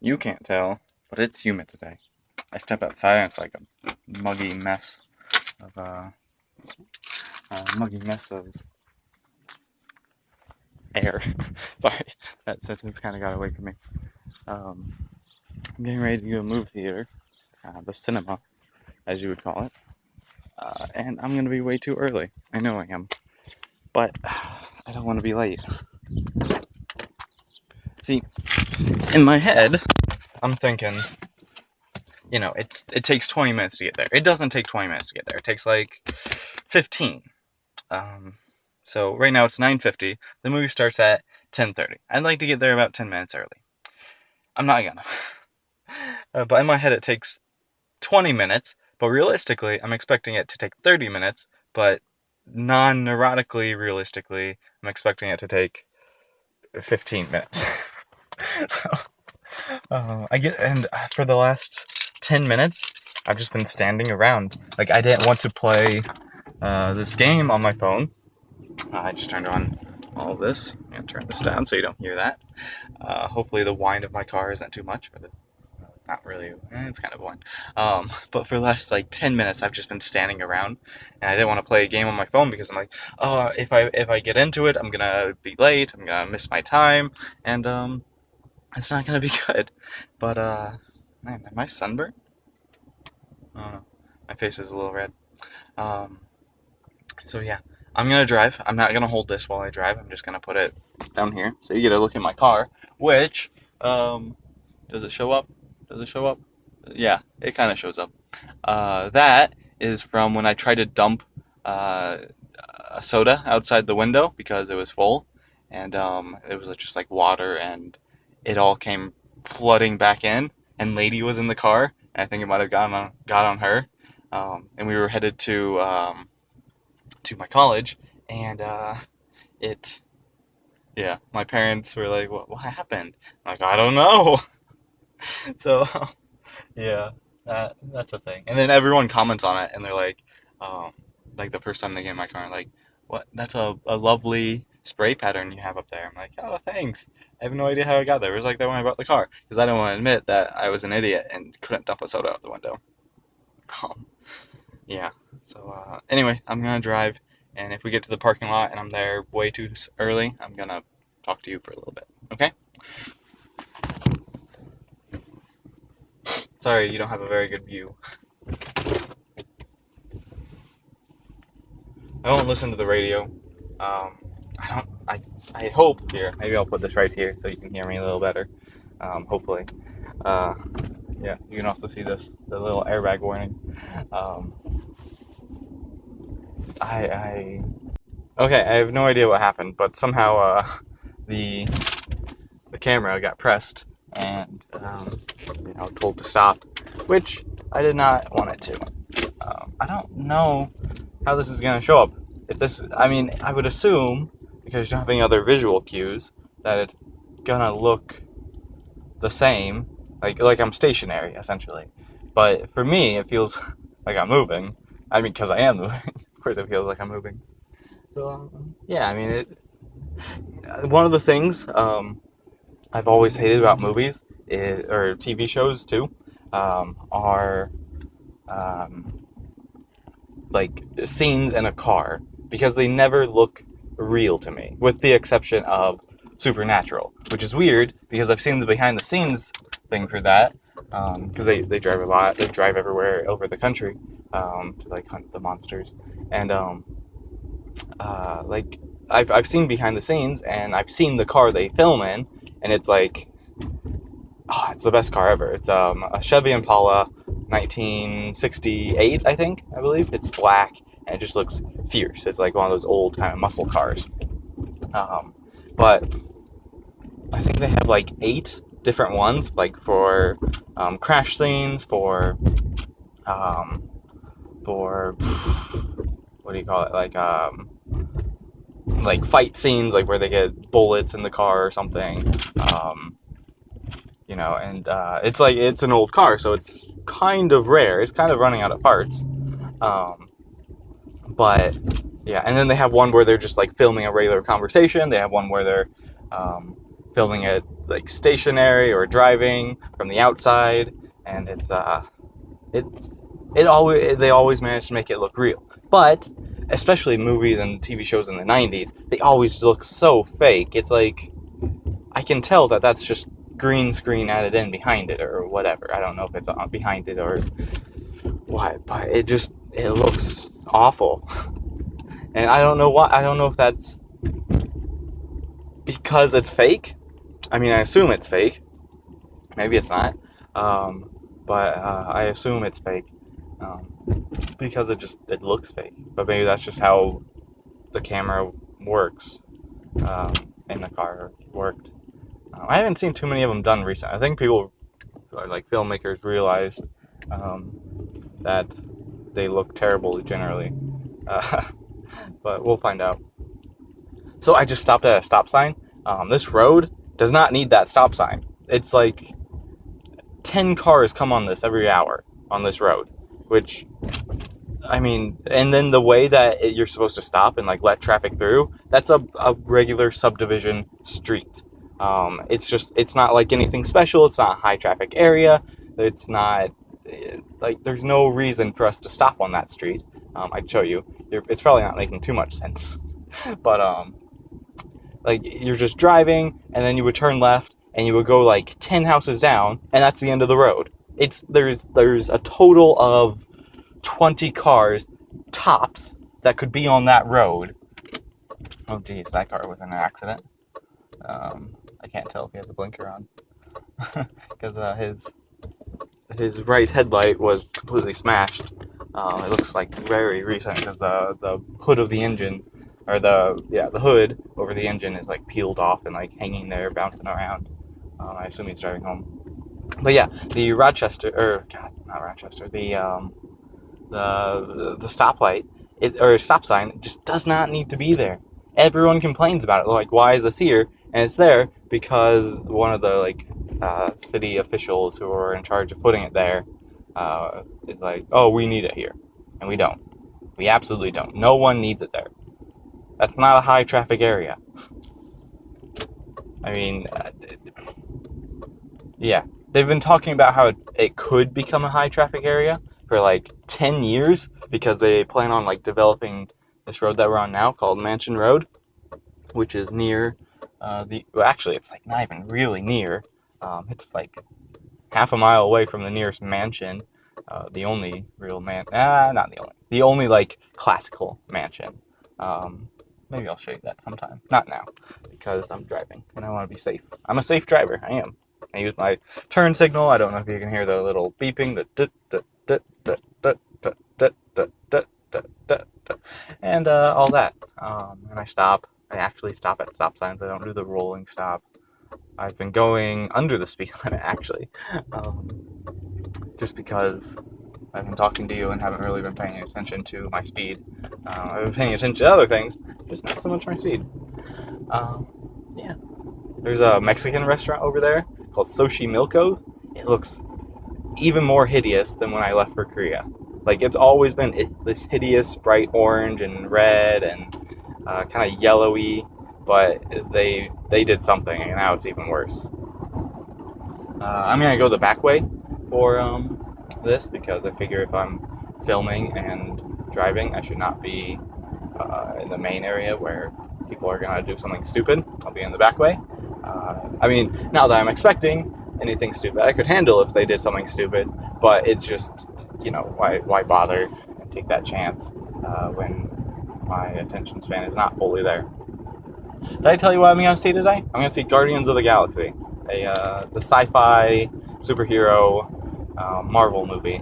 You can't tell, but it's humid today. I step outside and it's like a muggy mess of air. Sorry, that sentence kind of got away from me. I'm getting ready to go to a movie theater, the cinema, as you would call it, and I'm gonna be way too early. I know I am, but I don't want to be late. See, in my head, I'm thinking, it takes 20 minutes to get there. It doesn't take 20 minutes to get there. It takes like 15. So right now it's 9:50. The movie starts at 10:30. I'd like to get there about 10 minutes early. I'm not gonna. But in my head it takes 20 minutes, but realistically I'm expecting it to take 30 minutes, but non-neurotically, realistically, I'm expecting it to take 15 minutes. So, and for the last 10 minutes, I've just been standing around. Like, I didn't want to play this game on my phone. I just turned on all this. I'm going to turn this down so you don't hear that. Hopefully the whine of my car isn't too much. Not really. It's kind of whine. But for the last, 10 minutes, I've just been standing around. And I didn't want to play a game on my phone because I'm like, oh, if I get into it, I'm going to be late. I'm going to miss my time. And, it's not going to be good. But, man, am I sunburned? I don't know. My face is a little red. So yeah, I'm going to drive. I'm not going to hold this while I drive. I'm just going to put it down here. So you get a look at my car, which, does it show up? Does it show up? Yeah, it kind of shows up. That is from when I tried to dump a soda outside the window because it was full. And it was just like water, and it all came flooding back in. And Lady was in the car. And I think it might have got on her. And we were headed to my college, and my parents were like, what happened? I'm like, I don't know. So, yeah, that's a thing. And then everyone comments on it, and they're like the first time they get in my car, like, what? That's a lovely spray pattern you have up there. I'm like, oh, thanks. I have no idea how I got there. It was like that when I bought the car, because I don't want to admit that I was an idiot and couldn't dump a soda out the window. Yeah. So anyway, I'm gonna drive, and if we get to the parking lot and I'm there way too early, I'm gonna talk to you for a little bit. Okay? Sorry, you don't have a very good view. I don't listen to the radio. I hope here. Maybe I'll put this right here so you can hear me a little better. Hopefully. Yeah, you can also see the little airbag warning. Okay, I have no idea what happened, but somehow the camera got pressed and told to stop, which I did not want it to. I don't know how this is going to show up. I would assume, because you don't have any other visual cues, that it's gonna look the same, like I'm stationary, essentially. But for me, it feels like I'm moving. I mean, because I am moving. Of course it feels like I'm moving. So, yeah, I mean, one of the things I've always hated about movies, or TV shows too, are like scenes in a car, because they never look real to me, with the exception of Supernatural, which is weird because I've seen the behind the scenes thing for that, because they drive a lot, they drive everywhere over the country to hunt the monsters, and I've seen behind the scenes, and I've seen the car they film in, and it's like, oh, it's the best car ever. It's a Chevy Impala 1968, I believe. It's black, and it just looks fierce. It's like one of those old kind of muscle cars. But I think they have 8 different ones, for crash scenes, for what do you call it? Fight scenes, where they get bullets in the car or something. And it's an old car, so it's kind of rare. It's kind of running out of parts. But yeah, and then they have one where they're just filming a regular conversation. They have one where they're filming it like stationary or driving from the outside, and they always manage to make it look real. But especially movies and TV shows in the 90s, they always look so fake. It's like, I can tell that that's just green screen added in behind it or whatever. I don't know if it's behind it or what, but it looks awful. And I don't know why. I don't know if that's because it's fake. I mean, I assume it's fake. Maybe it's not. But I assume it's fake. Because it looks fake. But maybe that's just how the camera works. In the car worked. I haven't seen too many of them done recently. I think people, like filmmakers, realized that they look terrible generally. But we'll find out. So I just stopped at a stop sign. This road does not need that stop sign. It's like 10 cars come on this every hour on this road, which, I mean, and then the way that you're supposed to stop and like let traffic through, that's a regular subdivision street. It's not like anything special. It's not a high traffic area. It's not like, there's no reason for us to stop on that street. I'd show you. It's probably not making too much sense, but like, you're just driving, and then you would turn left, and you would go like 10 houses down, and that's the end of the road. There's a total of 20 cars tops that could be on that road. Oh geez, that car was in an accident. I can't tell if he has a blinker on because his right headlight was completely smashed. It looks like very recent because the hood of the engine, or the hood over the engine is like peeled off and like hanging there, bouncing around. I assume he's driving home. But yeah, the stoplight, or stop sign, just does not need to be there. Everyone complains about it. Like, why is this here? And it's there because one of the city officials who are in charge of putting it there is like, oh, we need it here, and we don't. We absolutely don't. No one needs it there. That's not a high traffic area. I mean, yeah, they've been talking about how it could become a high traffic area for like 10 years because they plan on like developing this road that we're on now called Mansion Road, which is near actually, it's like not even really near. It's like half a mile away from the nearest mansion. The only real the only like classical mansion. Maybe I'll show you that sometime. Not now, because I'm driving and I want to be safe. I'm a safe driver. I am. I use my turn signal. I don't know if you can hear the little beeping, and all that. And I stop. I actually stop at stop signs. I don't do the rolling stop. I've been going under the speed limit, actually, just because I've been talking to you and haven't really been paying attention to my speed. I've been paying attention to other things, just not so much my speed. Yeah. There's a Mexican restaurant over there called Xochimilco. It looks even more hideous than when I left for Korea. Like, it's always been this hideous bright orange and red and kind of yellowy, but they did something, and now it's even worse. I'm gonna go the back way for this because I figure if I'm filming and driving, I should not be in the main area where people are gonna do something stupid. I'll be in the back way. I mean, not that I'm expecting anything stupid. I could handle if they did something stupid, but it's just, why bother and take that chance when my attention span is not fully there. Did I tell you what I'm going to see today? I'm going to see Guardians of the Galaxy, the sci-fi superhero Marvel movie,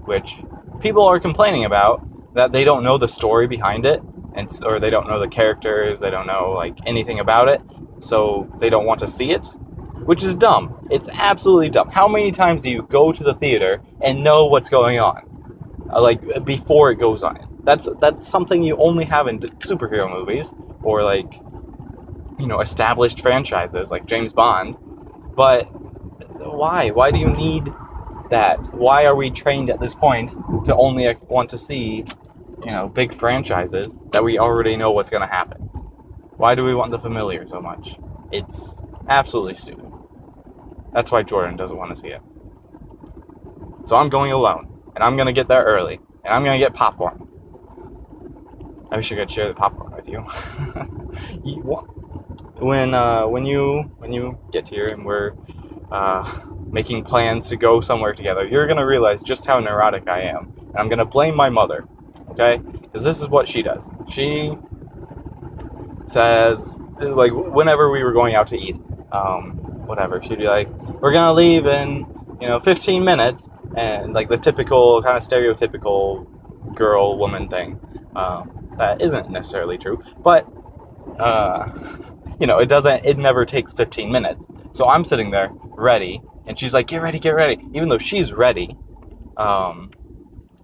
which people are complaining about, that they don't know the story behind it, or they don't know the characters, they don't know like anything about it, so they don't want to see it, which is dumb. It's absolutely dumb. How many times do you go to the theater and know what's going on, before it goes on? That's something you only have in superhero movies, or established franchises like James Bond. But why? Why do you need that? Why are we trained at this point to only want to see, big franchises that we already know what's going to happen? Why do we want the familiar so much? It's absolutely stupid. That's why Jordan doesn't want to see it. So I'm going alone, and I'm going to get there early, and I'm going to get popcorn. I wish I could share the popcorn with you. When you get here and we're making plans to go somewhere together, you're gonna realize just how neurotic I am, and I'm gonna blame my mother, okay? Because this is what she does. She says, like, whenever we were going out to eat, whatever, she'd be like, "We're gonna leave in 15 minutes," and like the typical kind of stereotypical girl woman thing. That isn't necessarily true, but it never takes 15 minutes. So I'm sitting there ready, and she's like, get ready, even though she's ready, and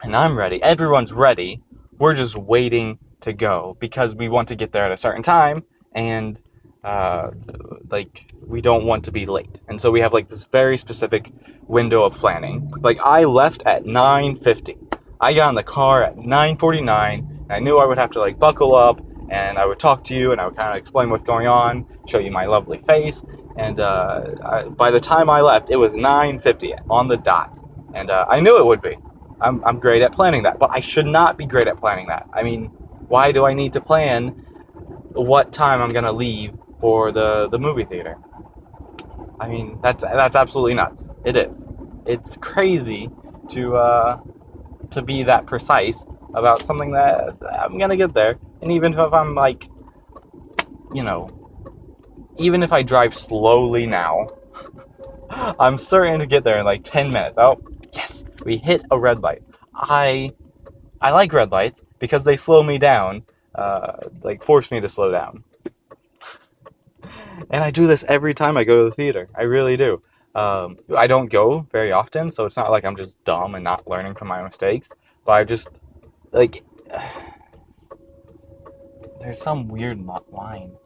I'm ready, everyone's ready. We're just waiting to go because we want to get there at a certain time, and we don't want to be late. And so we have like this very specific window of planning. Like, I left at 9:50. I got in the car at 9:49, and I knew I would have to like buckle up, and I would talk to you, and I would kind of explain what's going on, show you my lovely face. And by the time I left, it was 9:50 on the dot, and I knew it would be. I'm great at planning that, but I should not be great at planning that. I mean, why do I need to plan what time I'm gonna leave for the movie theater? I mean, that's absolutely nuts. It is. It's crazy to be that precise about something that I'm gonna get there. And even if I'm like, even if I drive slowly now, I'm certain to get there in like 10 minutes. Oh, yes, we hit a red light. I like red lights because they slow me down, force me to slow down. And I do this every time I go to the theater. I really do. I don't go very often, so it's not like I'm just dumb and not learning from my mistakes. But I just, like, there's some weird line.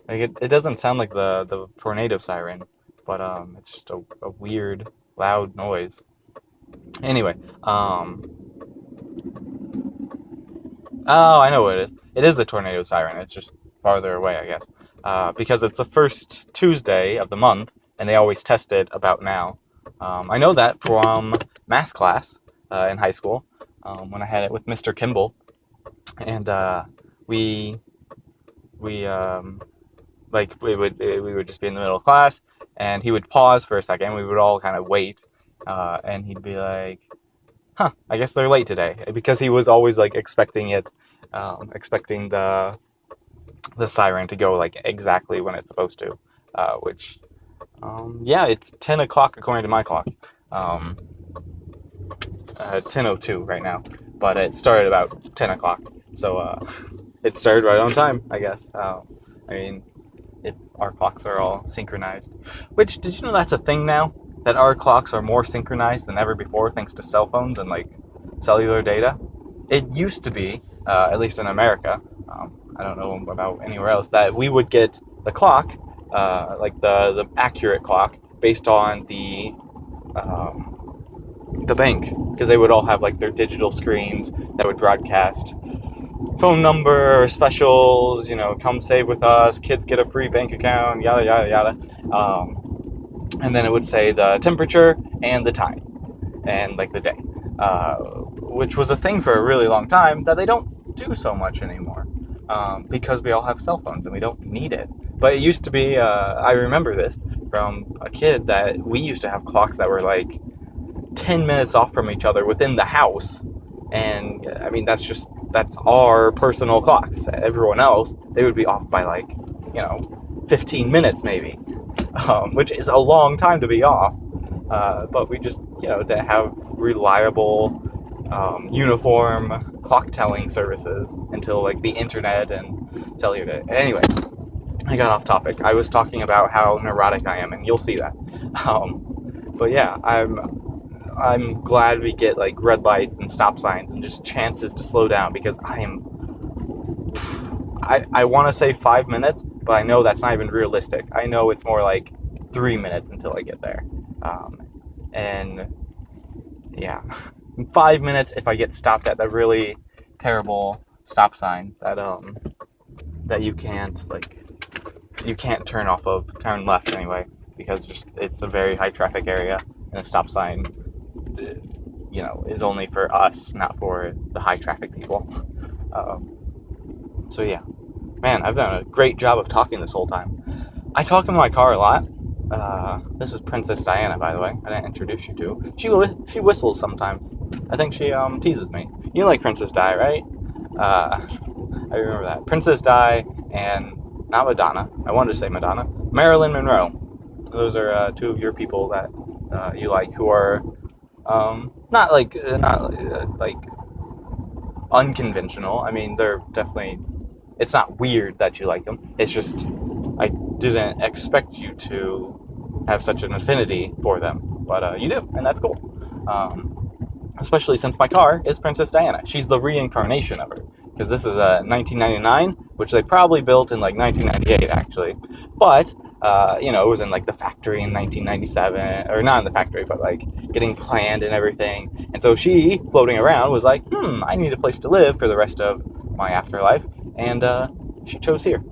Like, it doesn't sound like the tornado siren, but it's just a weird, loud noise. Anyway, oh, I know what it is. It is the tornado siren. It's just farther away, I guess. Because it's the first Tuesday of the month, and they always test it about now. I know that from math class in high school, when I had it with Mr. Kimball, and we would just be in the middle of class, and he would pause for a second. We would all kind of wait, and he'd be like, "Huh, I guess they're late today," because he was always like expecting the siren to go like exactly when it's supposed to, which, it's 10 o'clock according to my clock. 10:02 right now, but it started about 10 o'clock, so it started right on time, I guess. I mean, if our clocks are all synchronized, which, did you know that's a thing now? That our clocks are more synchronized than ever before thanks to cell phones and like cellular data? It used to be, at least in America, I don't know about anywhere else, that we would get the clock, the accurate clock, based on the bank, because they would all have like their digital screens that would broadcast phone number specials, come save with us, kids get a free bank account, yada yada yada, and then it would say the temperature and the time and like the day, which was a thing for a really long time that they don't do so much anymore, because we all have cell phones and we don't need it. But it used to be, I remember this from a kid, that we used to have clocks that were like 10 minutes off from each other within the house. And I mean, that's our personal clocks. Everyone else, they would be off by like, 15 minutes maybe, which is a long time to be off. But we just, to have reliable, uniform clock telling services until like the internet and cellular data. Anyway, I got off topic. I was talking about how neurotic I am, and you'll see that. But yeah, I'm glad we get like red lights and stop signs and just chances to slow down, because I want to say 5 minutes, but I know that's not even realistic. I know it's more like 3 minutes until I get there. And yeah, 5 minutes if I get stopped at that really terrible stop sign that that you can't turn left anyway, because it's a very high traffic area, and a stop sign, is only for us, not for the high traffic people. So yeah, man, I've done a great job of talking this whole time. I talk in my car a lot. This is Princess Diana, by the way. I didn't introduce you to. She whistles sometimes. I think she teases me. You like Princess Di, right? I remember that. Princess Di and not Madonna. I wanted to say Madonna. Marilyn Monroe. Those are two of your people that you like, who are not like unconventional. I mean, they're definitely. It's not weird that you like them. It's just I didn't expect you to have such an affinity for them, but you do, and that's cool. Especially since my car is Princess Diana. She's the reincarnation of her, because this is a 1999, which they probably built in like 1998, actually. But it was in like the factory in 1997, or not in the factory, but like getting planned and everything. And so she, floating around, was like, I need a place to live for the rest of my afterlife, and she chose here.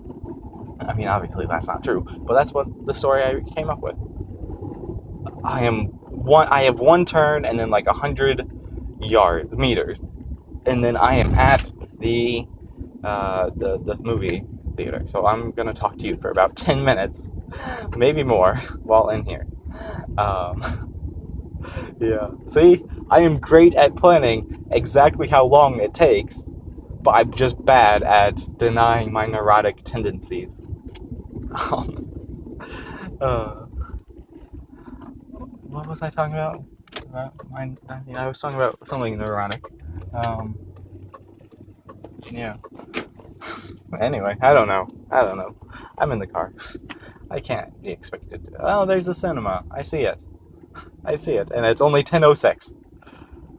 I mean, obviously that's not true, but that's what the story I came up with. I have one turn and then like 100 meters, and then I am at the movie theater. So I'm gonna talk to you for about 10 minutes, maybe more, while in here. Yeah. See, I am great at planning exactly how long it takes, but I'm just bad at denying my neurotic tendencies. What was I talking about? I was talking about something neurotic. Yeah. Anyway, I don't know. I'm in the car. I can't be expected to. Oh, there's a cinema. I see it. And it's only 10:06.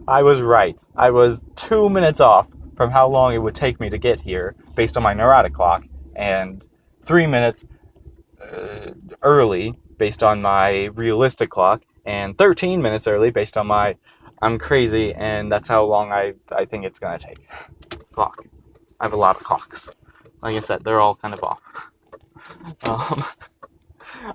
I was right. I was 2 minutes off from how long it would take me to get here based on my neurotic clock, and 3 minutes early based on my realistic clock, and 13 minutes early based on my I'm crazy, and that's how long I think it's going to take clock. I have a lot of clocks. Like I said, they're all kind of off.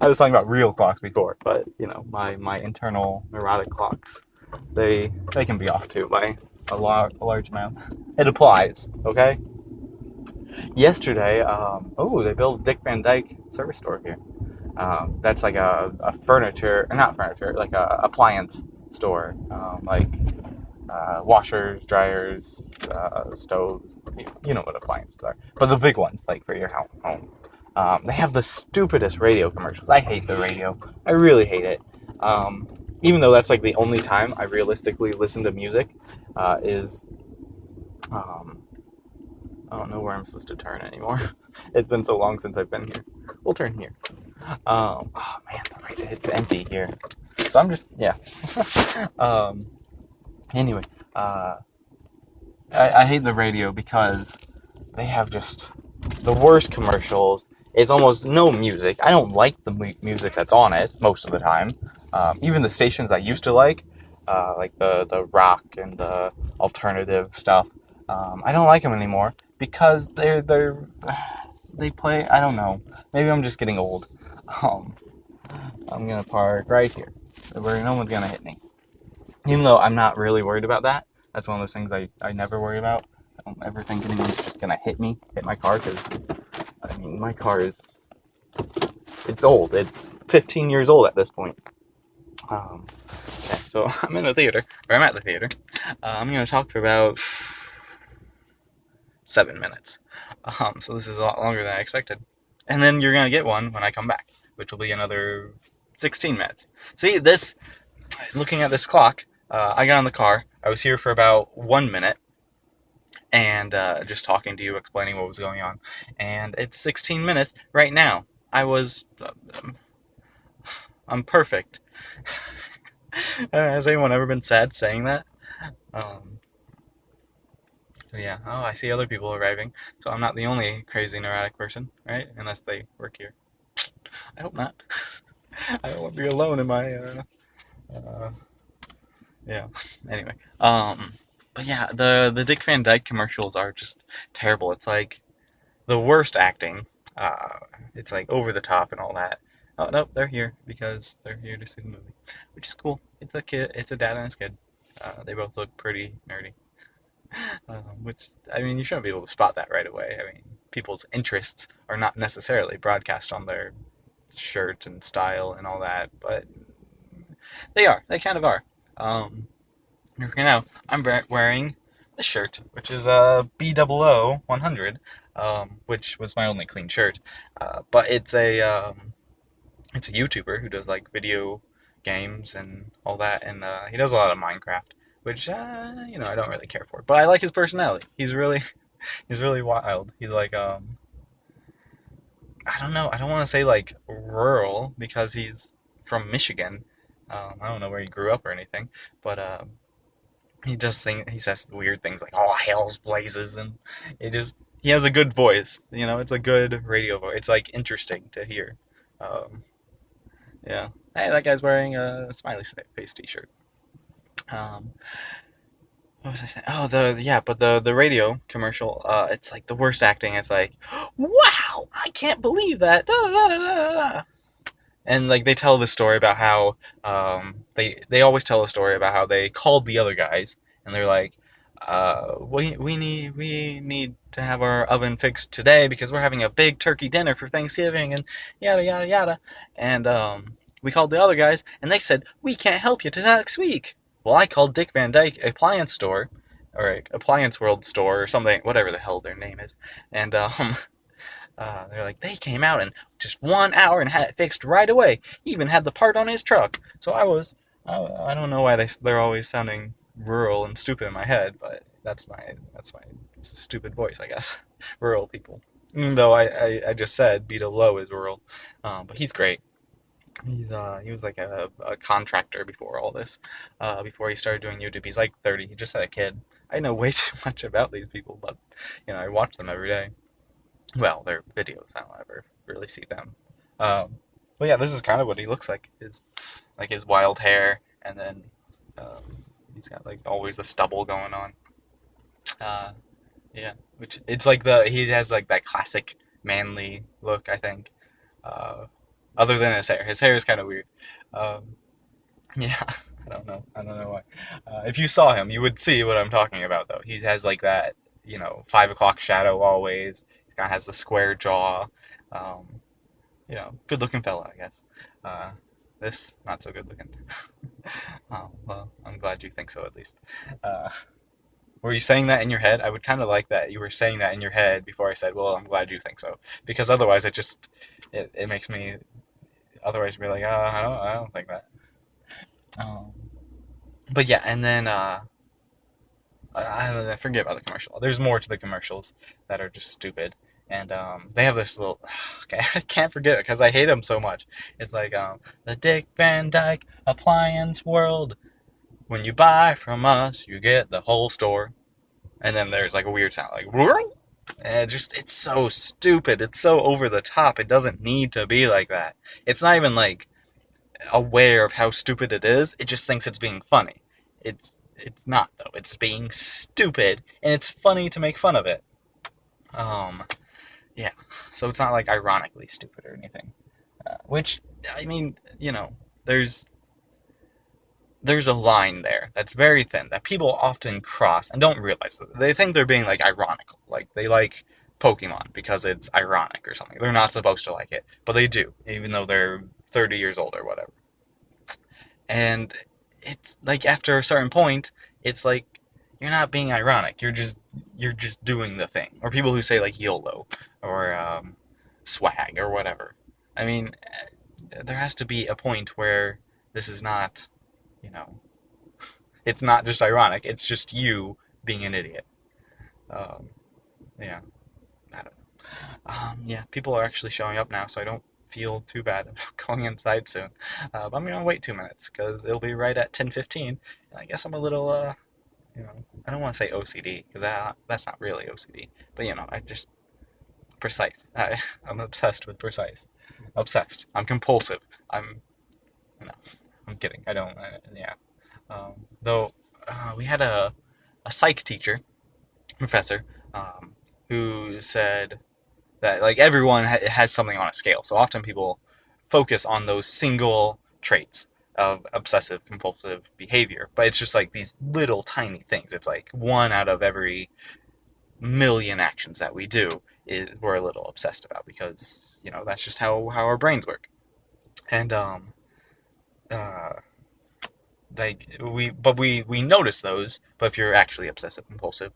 I was talking about real clocks before, but my internal neurotic clocks, they can be off too by a large amount. It applies, okay? Yesterday, they built Dick Van Dyke service store here. That's like a furniture, or not furniture, like a appliance store, like washers, dryers, stoves. You know what appliances are, but the big ones, like for your home. They have the stupidest radio commercials. I hate the radio. I really hate it. Even though that's like the only time I realistically listen to music, is I don't know where I'm supposed to turn anymore. It's been so long since I've been here. We'll turn here. Oh man, it's empty here. So I'm just, yeah. Anyway, I hate the radio because they have just the worst commercials. It's almost no music. I don't like the music that's on it most of the time. Even the stations I used to like the rock and the alternative stuff, I don't like them anymore because they play. I don't know. Maybe I'm just getting old. I'm gonna park right here, where no one's gonna hit me. Even though I'm not really worried about that. That's one of those things I never worry about. I don't ever think anyone's just gonna hit my car, because I mean my car it's old. It's 15 years old at this point. Okay, so I'm at the theater. I'm gonna talk for about 7 minutes. So this is a lot longer than I expected. And then you're gonna get one when I come back, which will be another 16 minutes. See, looking at this clock, I got in the car. I was here for about 1 minute, and just talking to you, explaining what was going on. And it's 16 minutes right now. I'm perfect. Has anyone ever been sad saying that? Yeah. Oh, I see other people arriving. So I'm not the only crazy neurotic person, right? Unless they work here. I hope not. I don't want to be alone in my. Yeah. Anyway. But yeah, the Dick Van Dyke commercials are just terrible. It's like the worst acting. Uh, it's like over the top and all that. Oh no, they're here because they're here to see the movie, which is cool. It's a kid. It's a dad and his kid. They both look pretty nerdy. Which I mean, you shouldn't be able to spot that right away. I mean, people's interests are not necessarily broadcast on their shirt and style and all that, but they are. They kind of are. Um, right now, I'm wearing this shirt, which is a BOO 100, which was my only clean shirt. But it's a YouTuber who does like video games and all that, and he does a lot of Minecraft, which I don't really care for. But I like his personality. He's really wild. He's like I don't know. I don't want to say like rural because he's from Michigan. I don't know where he grew up or anything, but he says weird things like "oh hell's blazes" and it just he has a good voice. It's a good radio voice. It's like interesting to hear. Um, yeah. Hey, that guy's wearing a smiley face T-shirt. Um, what was I saying? Oh, but the radio commercial. It's like the worst acting. It's like, wow, I can't believe that. Da, da, da, da, da. And like they tell the story about how they always tell a story about how they called the other guys and they're like, we need to have our oven fixed today because we're having a big turkey dinner for Thanksgiving and yada yada yada. And we called the other guys and they said we can't help you till next week. Well, I called Dick Van Dyke Appliance Store or Appliance World Store or something, whatever the hell their name is, and they're like, they came out in just 1 hour and had it fixed right away. He even had the part on his truck. So I don't know why they're always sounding rural and stupid in my head, but that's my stupid voice, I guess. Rural people. Even though I just said Beto Low is rural, but he's great. He was like a contractor before all this, before he started doing YouTube. He's like 30. He just had a kid. I know way too much about these people, but I watch them every day. Well, their videos. I don't ever really see them. Um, but yeah, this is kind of what he looks like. His wild hair, and then he's got like always the stubble going on. Uh, yeah, which it's like he has like that classic manly look. I think. Uh, Other than his hair. His hair is kind of weird. Um, yeah, I don't know why. If you saw him, you would see what I'm talking about, though. He has like that, 5 o'clock shadow always. He kind of has the square jaw. Um, good looking fella, I guess. Uh, this, not so good looking. Oh, well, I'm glad you think so, at least. Uh, were you saying that in your head? I would kind of like that you were saying that in your head before I said, well, I'm glad you think so. Because otherwise, it makes me, otherwise, be like, oh, I don't think that. Um, but yeah, and then I forget about the commercial. There's more to the commercials that are just stupid, and they have this little. Okay, I can't forget it because I hate them so much. It's like the Dick Van Dyke Appliance World. When you buy from us, you get the whole store. And then there's like a weird sound, like whirl. And it's so stupid. It's so over the top. It doesn't need to be like that. It's not even like aware of how stupid it is. It just thinks it's being funny. It's not though. It's being stupid, and it's funny to make fun of it. Um, yeah. So it's not like ironically stupid or anything. Which I mean, there's a line there that's very thin that people often cross and don't realize that they think they're being like ironical, like they like Pokemon because it's ironic or something. They're not supposed to like it, but they do, even though they're 30 years old or whatever. And it's like after a certain point, it's like you're not being ironic. You're just doing the thing. Or people who say like YOLO or swag or whatever. I mean, there has to be a point where this is not, you know, it's not just ironic. It's just you being an idiot. Um, yeah, I don't know. Yeah, people are actually showing up now, so I don't feel too bad about going inside soon. But I'm gonna wait 2 minutes because it'll be right at 10:15. And I guess I'm a little, I don't want to say OCD because that's not really OCD, but I just precise. I'm obsessed with precise. Obsessed. I'm compulsive. No, I'm kidding. I don't. Yeah. Though we had a psych teacher, professor, who said that like everyone has something on a scale. So often people focus on those single traits of obsessive compulsive behavior, but it's just like these little tiny things. It's like one out of every million actions that we do is we're a little obsessed about, because that's just how our brains work. And uh, like we notice those, but if you're actually obsessive compulsive,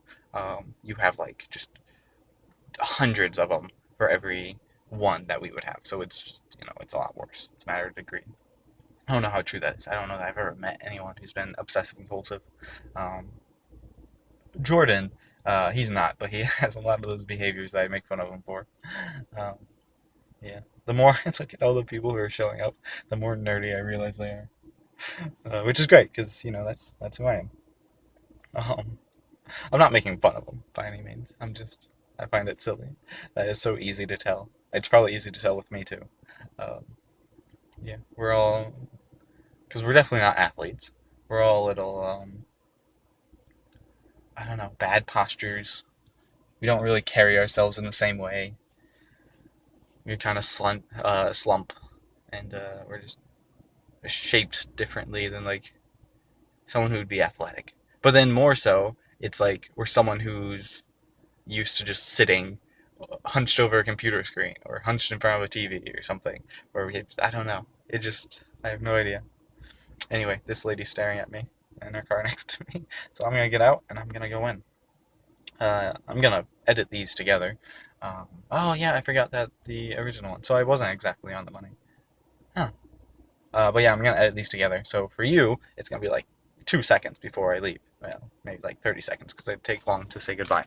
you have like just hundreds of them for every one that we would have. So it's just, it's a lot worse. It's a matter of degree. I don't know how true that is. I don't know that I've ever met anyone who's been obsessive compulsive. Um, Jordan, he's not, but he has a lot of those behaviors that I make fun of him for. Um, yeah. The more I look at all the people who are showing up, the more nerdy I realize they are, which is great because that's who I am. Um, I'm not making fun of them by any means. I find it silly that it's so easy to tell. It's probably easy to tell with me too. Um, yeah, we're all, because we're definitely not athletes. We're all a little, I don't know, bad postures. We don't really carry ourselves in the same way. We kind of slump, and we're just shaped differently than like someone who would be athletic. But then more so, it's like we're someone who's used to just sitting hunched over a computer screen or hunched in front of a TV or something. I don't know. I have no idea. Anyway, this lady's staring at me in her car next to me. So I'm going to get out and I'm going to go in. I'm going to edit these together. Oh, yeah, I forgot that the original one. So I wasn't exactly on the money. Huh. But yeah, I'm going to edit these together. So for you, it's going to be like 2 seconds before I leave. Well, maybe like 30 seconds because it take long to say goodbye.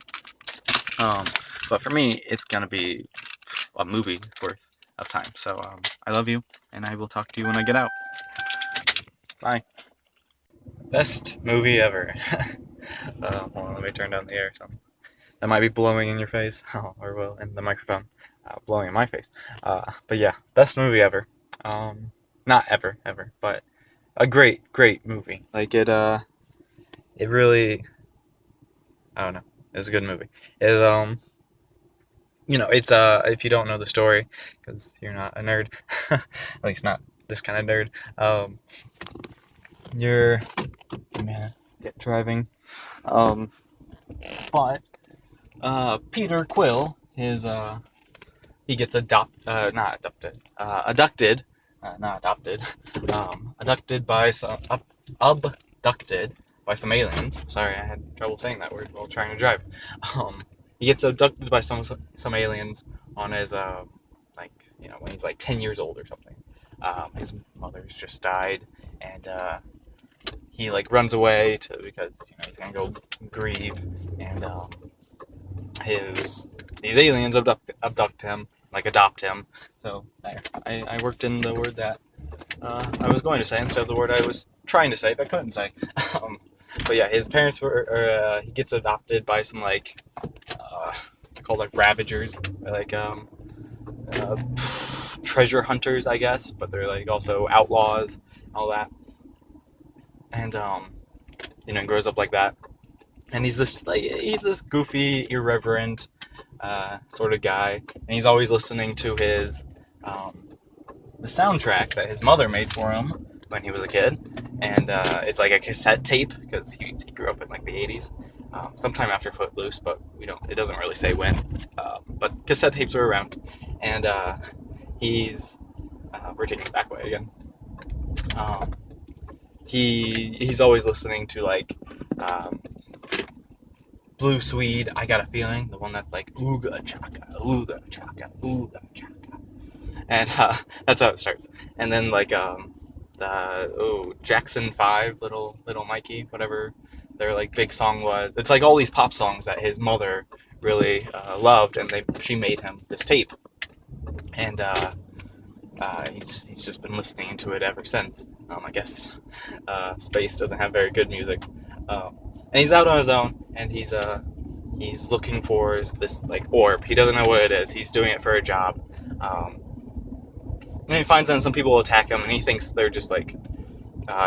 But for me, it's going to be a movie worth of time. So I love you, and I will talk to you when I get out. Bye. Best movie ever. Hold on, let me turn down the air. Something that might be blowing in your face, or will in the microphone, blowing in my face. But yeah, best movie ever. Not ever, but a great, great movie. Like it really. I don't know. It was a good movie. It's it's if you don't know the story, because you're not a nerd, at least not this kind of nerd. You're get driving. But Peter Quill he gets abducted, not adopted, abducted by some aliens. Sorry, I had trouble saying that word while trying to drive. He gets abducted by some aliens on his when he's like 10 years old or something. His mother's just died, and he like runs away because he's gonna go grieve, and these aliens abduct him, like adopt him. So I worked in the word that I was going to say instead of the word I was trying to say but couldn't say. But yeah, his parents he gets adopted by some like they're called like ravagers, like treasure hunters, I guess, but they're like also outlaws, all that. And grows up like that. And he's this goofy, irreverent sort of guy, and he's always listening to his the soundtrack that his mother made for him when he was a kid, and it's like a cassette tape because he grew up in like the 80s, sometime after Footloose, but it doesn't really say when, but cassette tapes were around, and we're taking it back way again. He's always listening to like Blue Swede, I Got a Feeling, the one that's like ooga chaka, ooga chaka, ooga chaka, and that's how it starts. And then like Jackson 5, little Mikey, whatever their like big song was. It's like all these pop songs that his mother really loved, and she made him this tape, and he's just been listening to it ever since. I guess space doesn't have very good music. And he's out on his own, and he's looking for this like orb. He doesn't know what it is. He's doing it for a job. And he finds out some people will attack him, and he thinks they're just like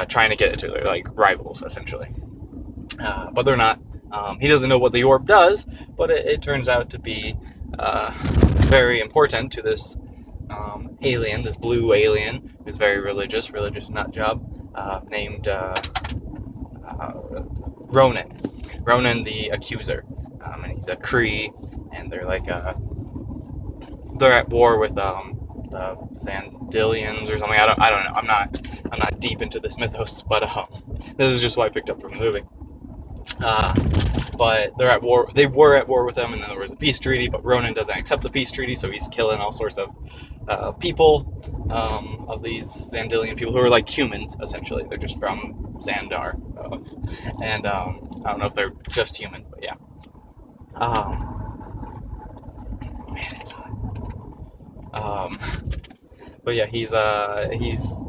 trying to get it to. They're like rivals, essentially. But they're not. He doesn't know what the orb does, but it turns out to be very important to this alien, this blue alien, who's very religious nut job, named Ronan. Ronan the Accuser, and he's a Kree, and they're at war with the Xandilians or something. I don't know. I'm not deep into this mythos, but this is just what I picked up from the movie. But they're at war. They were at war with them, and then there was a peace treaty. But Ronan doesn't accept the peace treaty, so he's killing all sorts of people, of these Xandilian people who are like humans essentially. They're just from Xandar, and I don't know if they're just humans, but yeah. Man, it's hot. But yeah, he's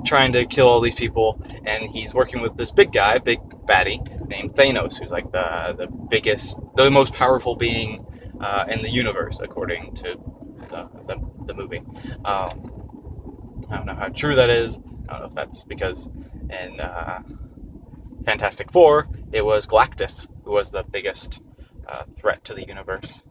trying to kill all these people, and he's working with this big guy, big baddie named Thanos, who's like the biggest, the most powerful being in the universe, according to the movie. I don't know how true that is. I don't know if that's because in Fantastic Four it was Galactus who was the biggest threat to the universe.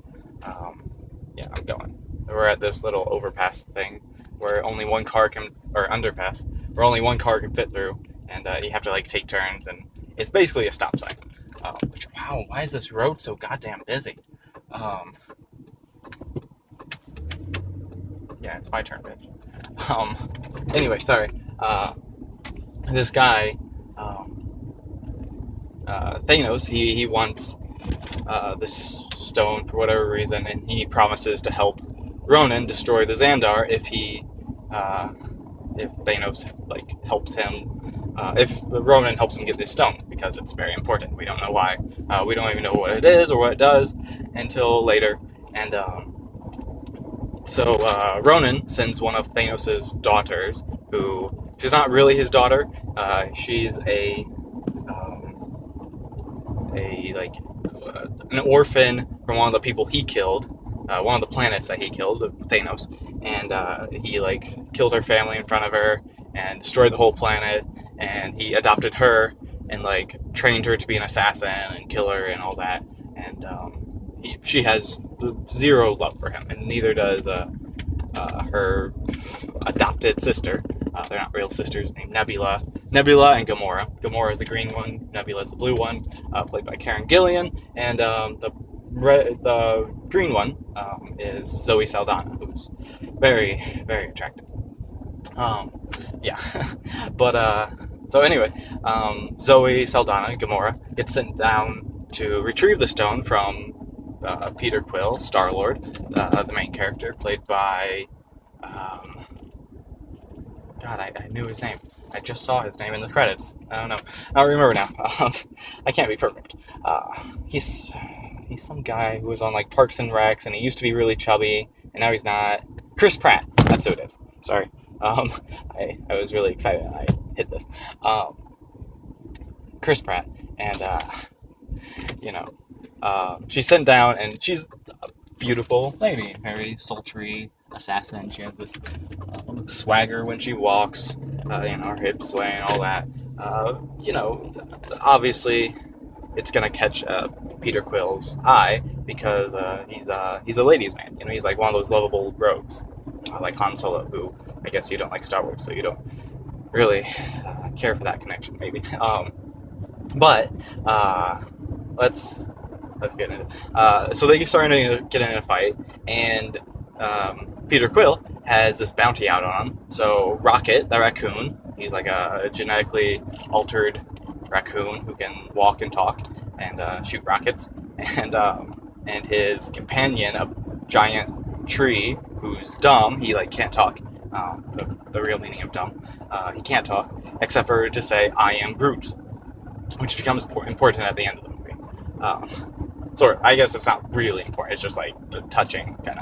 Yeah, I'm going. We're at this little overpass thing where only one car can, or underpass, where only one car can fit through, and you have to like take turns, and it's basically a stop sign. Wow, why is this road so goddamn busy? Yeah, it's my turn, bitch. Anyway, sorry. This guy, Thanos, he wants this stone for whatever reason, and he promises to help Ronan destroy the Xandar if Thanos helps him, if Ronan helps him get this stone, because it's very important. We don't know why. We don't even know what it is or what it does until later. And so Ronan sends one of Thanos' daughters, who she's not really his daughter. She's an orphan from one of the people he killed, one of the planets that he killed, Thanos, and he killed her family in front of her and destroyed the whole planet. And he adopted her and trained her to be an assassin and killer and all that. And she has zero love for him, and neither does her adopted sister. They're not real sisters, named Nebula. Nebula and Gamora. Gamora is the green one, Nebula is the blue one, played by Karen Gillan, and the green one is Zoe Saldana, who's very, very attractive. Yeah, but so anyway, Zoe Saldana, Gamora, gets sent down to retrieve the stone from Peter Quill, Star-Lord, the main character, played by God, I knew his name. I just saw his name in the credits. I don't know. I don't remember now. I can't be perfect. He's some guy who was on Parks and Recs, and he used to be really chubby, and now he's not. Chris Pratt. That's who it is. Sorry. I was really excited and I hit this. Chris Pratt, and she's sent down, and she's a beautiful lady, very sultry assassin. She has this swagger when she walks, her hips sway and all that. Obviously it's gonna catch Peter Quill's eye because he's a ladies' man. He's one of those lovable rogues, like Han Solo, who I guess you don't like Star Wars, so you don't really care for that connection, maybe. But let's get into it. So they start to get in a fight, and Peter Quill has this bounty out on him. So Rocket, the raccoon, he's a genetically altered raccoon who can walk and talk and shoot rockets, and his companion, a giant tree who's dumb. He can't talk. The real meaning of dumb. He can't talk except for to say "I am Groot," which becomes important at the end of the movie. I guess it's not really important. It's just a touching kind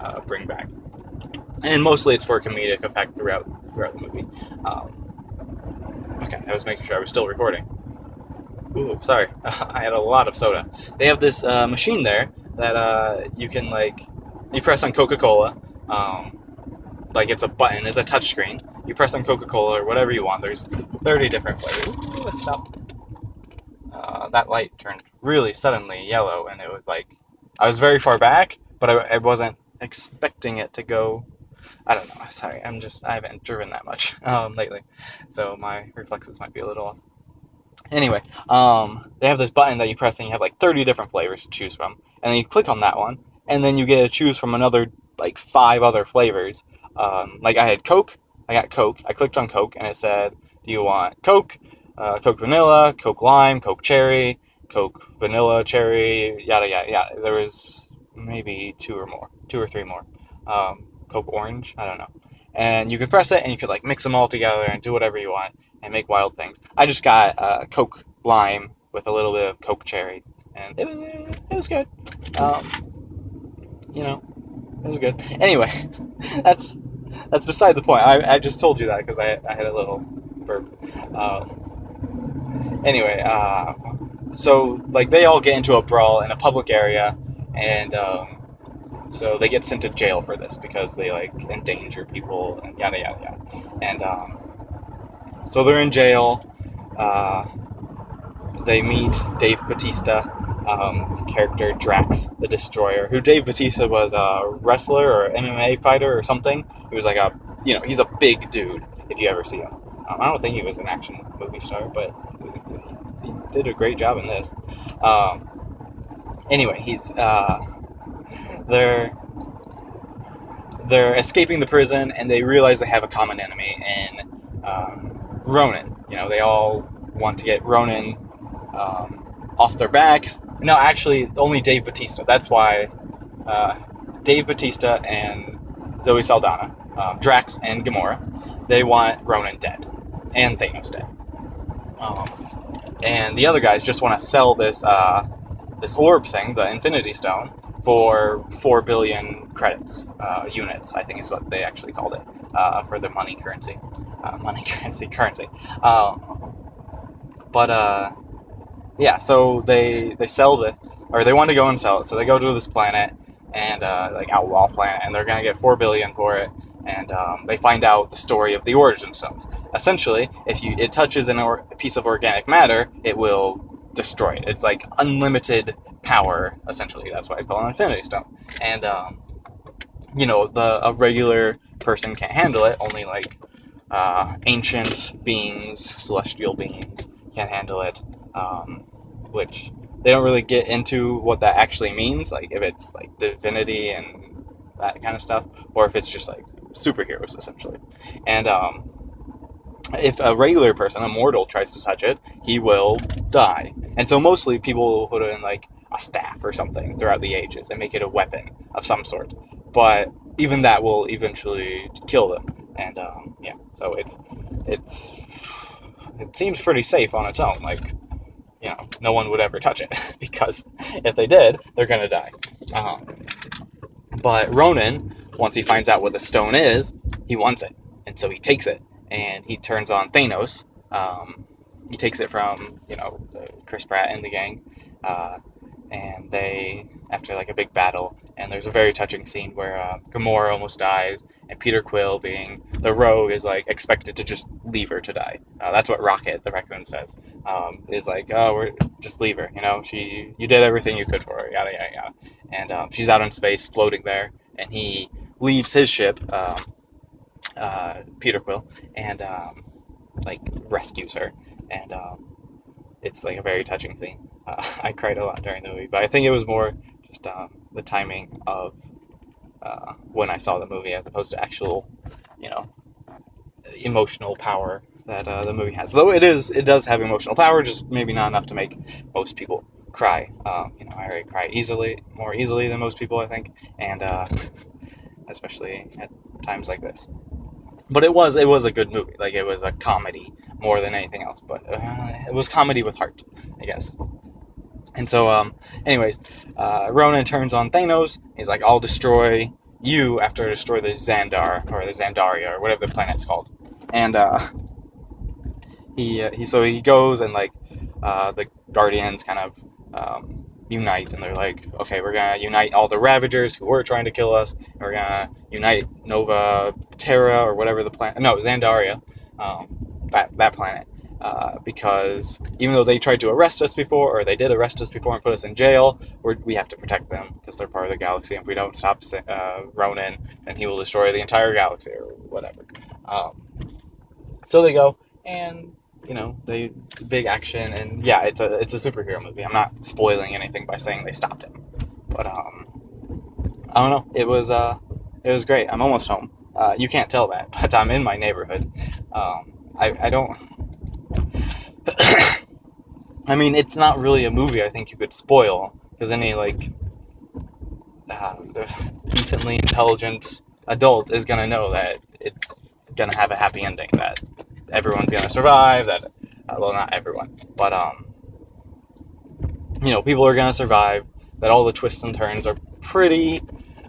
of bring back, and mostly it's for comedic effect throughout the movie. Okay, I was making sure I was still recording. Ooh, sorry, I had a lot of soda. They have this machine there that you can you press on Coca-Cola. It's a button, it's a touch screen. You press on Coca-Cola or whatever you want. There's 30 different flavors. Ooh, let's stop. That light turned really suddenly yellow, and it was I was very far back, but I wasn't expecting it to go. I don't know. Sorry, I haven't driven that much lately, so my reflexes might be a little off. Anyway, they have this button that you press, and you have like 30 different flavors to choose from, and then you click on that one, and then you get to choose from another like 5 other flavors. Like I had Coke, I got Coke. I clicked on Coke, and it said, "Do you want Coke, Coke Vanilla, Coke Lime, Coke Cherry, Coke Vanilla Cherry, yada yada yada." There was maybe 2 or 3 more. Coke Orange, I don't know. And you could press it, and you could like mix them all together and do whatever you want and make wild things. I just got Coke Lime with a little bit of Coke Cherry, and it was good. You know, it was good. Anyway, that's beside the point. I just told you that because I had a little burp. Anyway, so like they all get into a brawl in a public area, and so they get sent to jail for this because they like endanger people and yada yada yada. And so they're in jail. They meet Dave Bautista, his character Drax the Destroyer, who Dave Bautista was a wrestler or MMA fighter or something. He was like he's a big dude if you ever see him. I don't think he was an action movie star, but he did a great job in this. Anyway, they're escaping the prison, and they realize they have a common enemy in Ronan. They all want to get Ronan off their backs. No, actually, only Dave Bautista. That's why Dave Bautista and Zoe Saldana, Drax and Gamora, they want Ronan dead and Thanos dead. And the other guys just want to sell this orb thing, the Infinity Stone, for 4 billion credits, units, I think is what they actually called it, for the money currency. Yeah, so they sell it, or they want to go and sell it, so they go to this planet, and like Outlaw Planet, and they're going to get 4 billion for it, and they find out the story of the Origin Stones. Essentially, if it touches a piece of organic matter, it will destroy it. It's like unlimited power, essentially. That's why I call it an Infinity Stone. And a regular person can't handle it. Only like ancient beings, celestial beings, can handle it. Which they don't really get into what that actually means. Like if it's like divinity and that kind of stuff, or if it's just like superheroes essentially. And if a regular person, a mortal, tries to touch it, he will die. And so mostly people will put it in like a staff or something throughout the ages and make it a weapon of some sort. But even that will eventually kill them. And so it seems pretty safe on its own. Like, no one would ever touch it because if they did, they're gonna die. But Ronan, once he finds out what the stone is, he wants it, and so he takes it, and he turns on Thanos. He takes it from Chris Pratt and the gang, and they, after like a big battle, and there's a very touching scene where Gamora almost dies, and Peter Quill, being the rogue, is like expected to just leave her to die. That's what Rocket the raccoon says. Is like, oh, we're just leave her. You did everything you could for her. Yada yada yada. And she's out in space, floating there, and he leaves his ship, Peter Quill, and like rescues her, and it's like a very touching scene. I cried a lot during the movie, but I think it was more just the timing of when I saw the movie as opposed to actual, emotional power that the movie has. Though it does have emotional power, just maybe not enough to make most people cry. I already cry more easily than most people, I think, and especially at times like this. But it was a good movie. Like, it was a comedy more than anything else. But it was comedy with heart, I guess. And so, anyways, Ronan turns on Thanos. He's like, I'll destroy you after I destroy the Xandar, or the Xandaria, or whatever the planet's called. And he goes, and like the Guardians kind of unite, and they're like, okay, we're gonna unite all the Ravagers who were trying to kill us, and we're gonna unite Nova Terra, or whatever the planet, no, Xandaria, that planet, because even though they tried to arrest us before, or they did arrest us before and put us in jail, we have to protect them because they're part of the galaxy. And if we don't stop Ronan, then he will destroy the entire galaxy or whatever. Um, so they go, and they big action, and yeah, it's a superhero movie. I'm not spoiling anything by saying they stopped him, but I don't know. It was great. I'm almost home. You can't tell that, but I'm in my neighborhood. I don't. I mean, it's not really a movie I think you could spoil, because any decently intelligent adult is gonna know that it's gonna have a happy ending, that everyone's gonna survive, that well, not everyone, but people are gonna survive, that all the twists and turns are pretty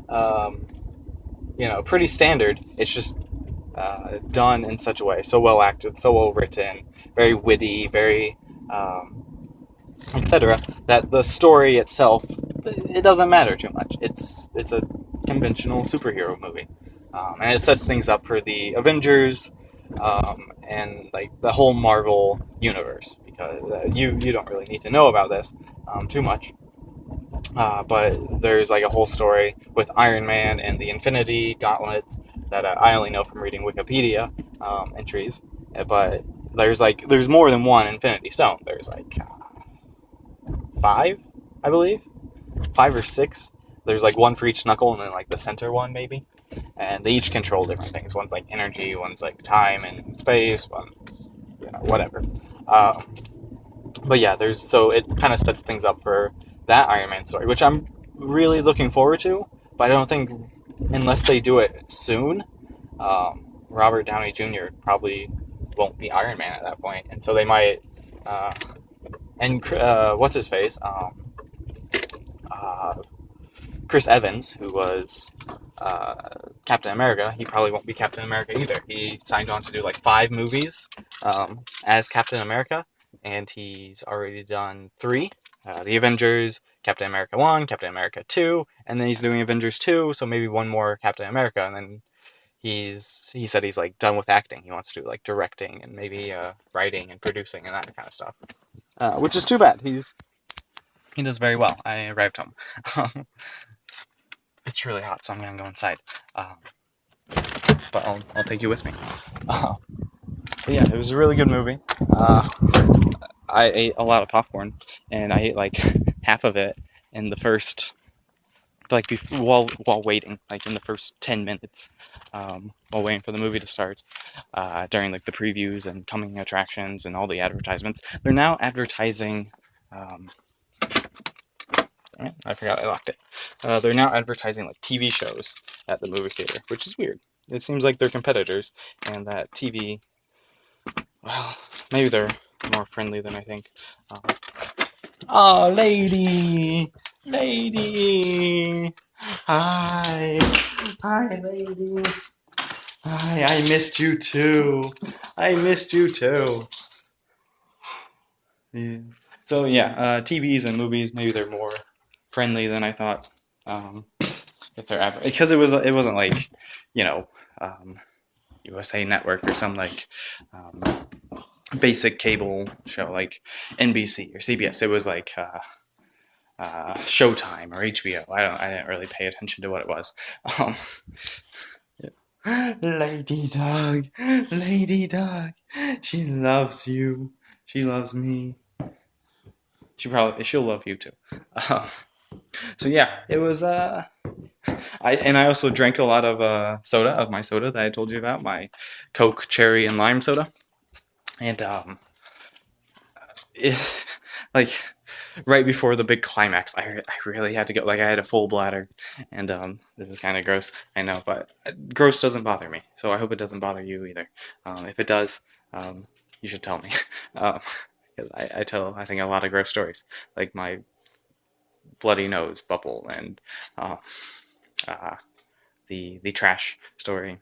um, pretty standard. It's just done in such a way, so well acted, so well written, very witty, very etc., that the story itself, it doesn't matter too much. It's a conventional superhero movie, and it sets things up for the Avengers, and like the whole Marvel universe, because you don't really need to know about this too much. But there's like a whole story with Iron Man and the Infinity Gauntlets that I only know from reading Wikipedia entries. But there's more than one Infinity Stone. There's like five, I believe, five or six. There's like one for each knuckle, and then like the center one maybe. And they each control different things. One's like energy, one's like time and space, one, whatever. But yeah, so it kind of sets things up for that Iron Man story, which I'm really looking forward to. But I don't think, unless they do it soon, Robert Downey Jr. probably won't be Iron Man at that point, and so they might. And what's his face? Uh, Chris Evans, who was Captain America, he probably won't be Captain America either. He signed on to do like 5 movies as Captain America, and he's already done 3. The Avengers, Captain America 1, Captain America 2, and then he's doing Avengers 2, so maybe one more Captain America, and then he said he's like done with acting. He wants to do like directing and maybe writing and producing and that kind of stuff. Which is too bad. He does very well. I arrived home. It's really hot, so I'm gonna go inside. But I'll take you with me. But yeah, it was a really good movie. I ate a lot of popcorn, and I ate like half of it in the first, while waiting, like in the first 10 minutes, while waiting for the movie to start, during like the previews and coming attractions and all the advertisements. They're now advertising. I forgot I locked it. They're now advertising like TV shows at the movie theater, which is weird. It seems like they're competitors, and that TV, well, maybe they're more friendly than I think. Oh, lady! Lady! Hi! Hi, lady! Hi, I missed you too! I missed you too! Yeah. So yeah, TVs and movies, maybe they're more friendly than I thought. If they're ever, because it wasn't like, you know, USA Network or some like basic cable show like NBC or CBS. It was like Showtime or HBO. I didn't really pay attention to what it was. Lady Dog, Lady Dog, she loves you. She loves me. She'll love you too. So yeah, it was. I also drank a lot of soda, of my soda that I told you about, my Coke, cherry, and lime soda, and it, like right before the big climax, I really had to go. Like I had a full bladder, and this is kind of gross, I know, but gross doesn't bother me, so I hope it doesn't bother you either. If it does, you should tell me, because I tell, I think, a lot of gross stories, like my bloody nose bubble and the trash story.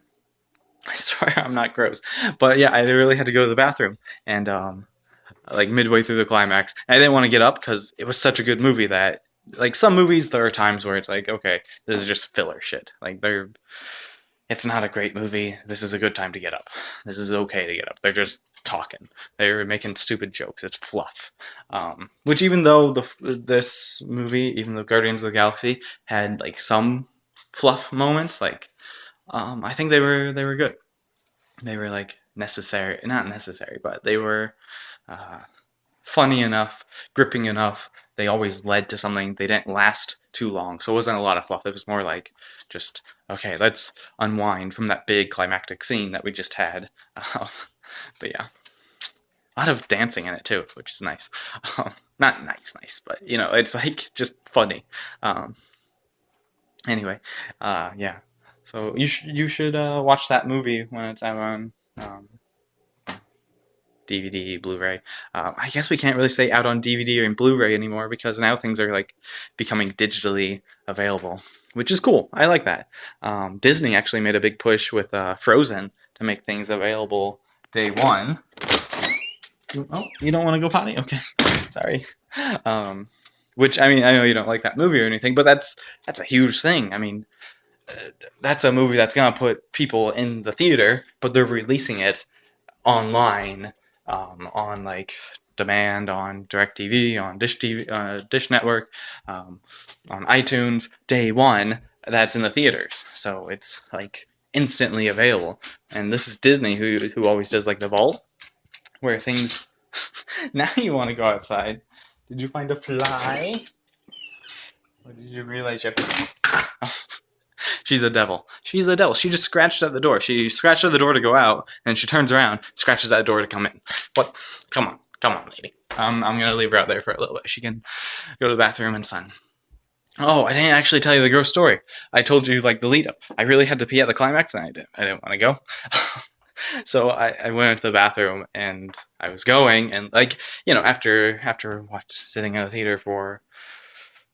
I swear I'm not gross, but yeah, I really had to go to the bathroom, and like midway through the climax, and I didn't want to get up because it was such a good movie that, like, some movies there are times where it's like, okay, this is just filler shit. Like it's not a great movie. This is a good time to get up. This is okay to get up. They're just talking. They're making stupid jokes. It's fluff. Which even though this movie, even though Guardians of the Galaxy had like some fluff moments, like I think they were good. They were like necessary, not necessary, but they were uh, funny enough, gripping enough. They always led to something. They didn't last too long, so it wasn't a lot of fluff. It was more like just okay, let's unwind from that big climactic scene that we just had. But yeah, a lot of dancing in it too, which is nice. Not nice, but you know, it's like just funny. Um, anyway, yeah. So you should watch that movie when it's out on DVD, Blu-ray. I guess we can't really say out on DVD or Blu-ray anymore because now things are like becoming digitally available, which is cool. I like that. Disney actually made a big push with Frozen to make things available day one. Oh, you don't want to go potty? Okay, sorry. Which I mean, I know you don't like that movie or anything, but that's a huge thing. I mean, that's a movie that's gonna put people in the theater, but they're releasing it online, on like demand, on DirecTV, on Dish TV, Dish Network, on iTunes, day one. That's in the theaters, so it's like instantly available. And this is Disney, who always does like the vault, where things. Now you want to go outside. Did you find a fly? Or did you realize you have to... She's a devil. She's a devil. She just scratched at the door. She scratched at the door to go out, and she turns around, scratches at the door to come in. What? Come on, lady. I'm gonna leave her out there for a little bit. She can go to the bathroom and sun. Oh, I didn't actually tell you the gross story. I told you like the lead up. I really had to pee at the climax, and I didn't want to go. So I went into the bathroom, and I was going, and like after sitting in the theater for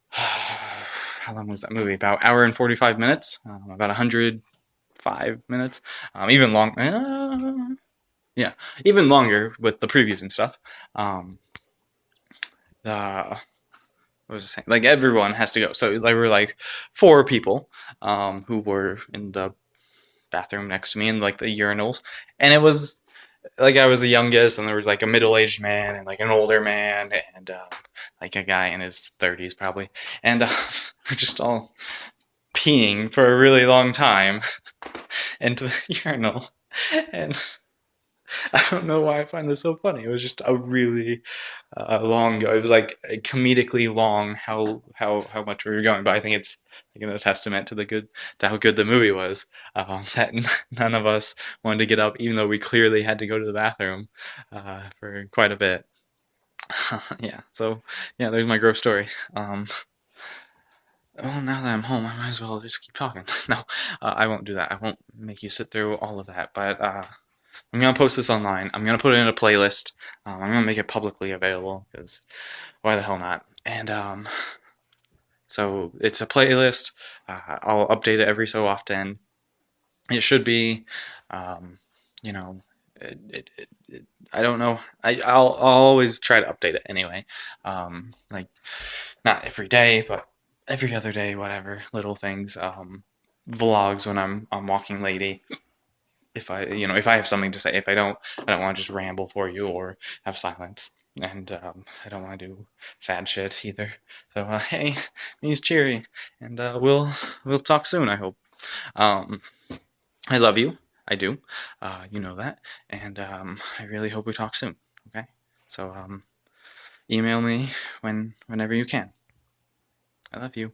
how long was that movie? About hour and 45 minutes. About 105 minutes. Even long. Yeah, even longer with the previews and stuff. What was I saying? Like everyone has to go. So there were like 4 people who were in the bathroom next to me in like the urinals, and it was like I was the youngest, and there was like a middle-aged man and like an older man and like a guy in his 30s probably, and we're just all peeing for a really long time into the urinal, and I don't know why I find this so funny. It was just a really long go. It was like comedically long how much we were going, but I think it's like a testament to how good the movie was. That none of us wanted to get up, even though we clearly had to go to the bathroom for quite a bit. Yeah. So yeah, there's my gross story. Well, now that I'm home, I might as well just keep talking. No, I won't do that. I won't make you sit through all of that. But I'm gonna post this online. I'm gonna put it in a playlist. I'm gonna make it publicly available because why the hell not? And so it's a playlist. I'll update it every so often. It should be, um, you know, I don't know. I'll always try to update it anyway. Like not every day, but every other day, whatever little things. Vlogs when I'm walking lady. If I have something to say. If I don't want to just ramble for you or have silence. And I don't want to do sad shit either. So hey, me's cheery, and we'll talk soon. I hope. Um, I love you. I do. You know that, and I really hope we talk soon. Okay. So email me whenever you can. I love you.